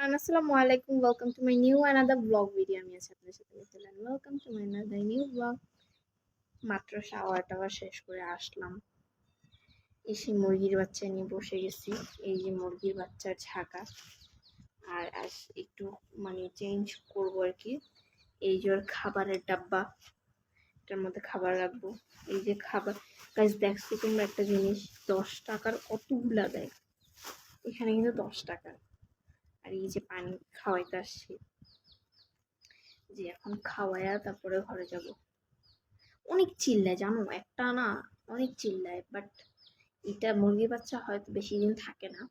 আসসালামু আলাইকুম, welcome to my new another blog video. আমি আছি আপনাদের সাথে Mitul, welcome to my another new blog. মাত্র শাওয়ার টাওয়ার শেষ করে আসলাম, এসে মুরগির বাচ্চা নিয়ে বসে গেছি। এই যে মুরগির বাচ্চার ঝাঁকা, আর একটু চেঞ্জ করবো আর কি। এই যে ওর খাবারের ডাব্বা, এটার মধ্যে খাবার রাখবো। এই যে খাবার গাইস, দেখছো তোমরা একটা জিনিস, 10 টাকার কতগুলা দেয় এখানে, কিন্তু 10 টাকা। আর এই যে পানি খাওয়াইতে আসছি, যে এখন খাওয়ায়া তারপরে ঘরে যাব। অনেক চিল্লায় জানো, একটা না, অনেক চিল্লায়। বাট এটা মুরগির বাচ্চা হয়তো বেশি দিন থাকে না,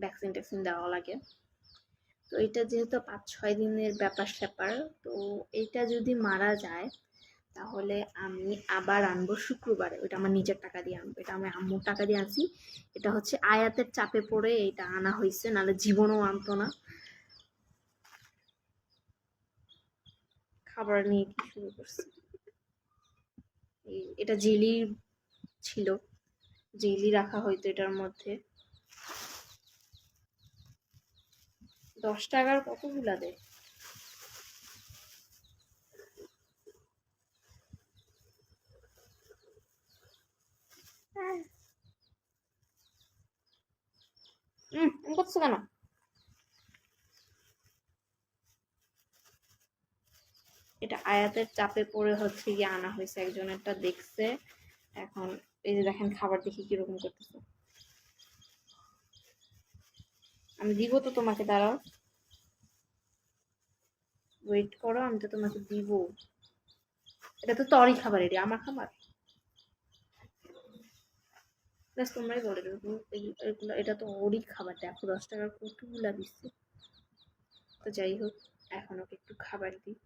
ভ্যাকসিন ট্যাকসিন দেওয়া লাগে। তো এটা যেহেতু 5-6 দিনের ব্যাপার স্যাপার, তো এটা যদি মারা যায় তাহলে আমি আবার আনবো শুক্রবারে। ওইটা আমার নিজের টাকা দিয়ে আনবো, এটা আমি আম্মুর টাকা দিয়ে আনছি। এটা হচ্ছে আয়াতের চাপে পড়ে এটা আনা হয়েছে, নাহলে জীবনও আনতো না। খাবার নিয়ে কি শুরু করছে। এটা জেলি ছিল, জেলি রাখা হইতো এটার মধ্যে। 10 টাকার কতগুলা দেয়। করছো কেন? এটা আয়াতের চাপে পড়ে হচ্ছে গিয়ে আনা হয়েছে, একজনেরটা দেখছে। এখন এই যে দেখেন, খাবার দেখি কিরকম করতেছে। আমি দিব তো তোমাকে, দাঁড়াও, ওয়েট করো, আমি তো তোমাকে দিব। এটা তো তরি খাবার, এটা আমার খাবার। তোমরাই বলে এগুলো, এটা তো ওরই খাবার। দেখো 10 টাকার কতগুলা দিচ্ছে। তো যাই হোক, এখন ওকে একটু খাবার দিই,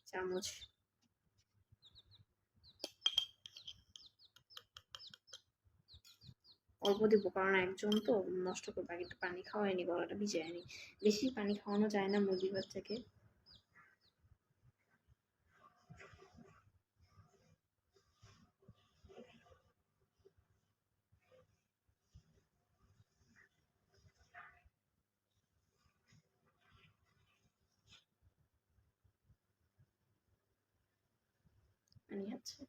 চামচ। অল্প দিব, কারণ একজন তো নষ্ট করবে। আগে একটু পানি খাওয়ায়নি, গলাটা ভিজায়নি। বেশি পানি খাওয়ানো যায় না মুরগির বাচ্চাকে। পানি আছে,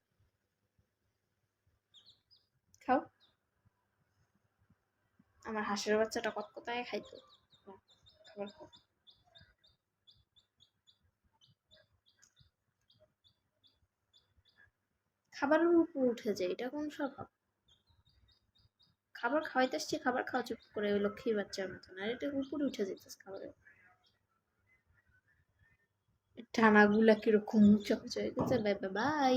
খাও। আমার হাঁসের বাচ্চাটা কতটায় খাইতো। খাবার খাও। খাবারের উপর উঠে যায়, এটা কোন স্বভাব? খাবার খাওয়াইতে আসছি, খাবার খাওয়া চুপ করে, ওই লক্ষ্মীর বাচ্চার মতন। আর এটা উপরে উঠে যেতেছে খাবারের। টানাগুলা কিরকম উঁচা উঁচা হয়ে গেছে। Bye bye bye.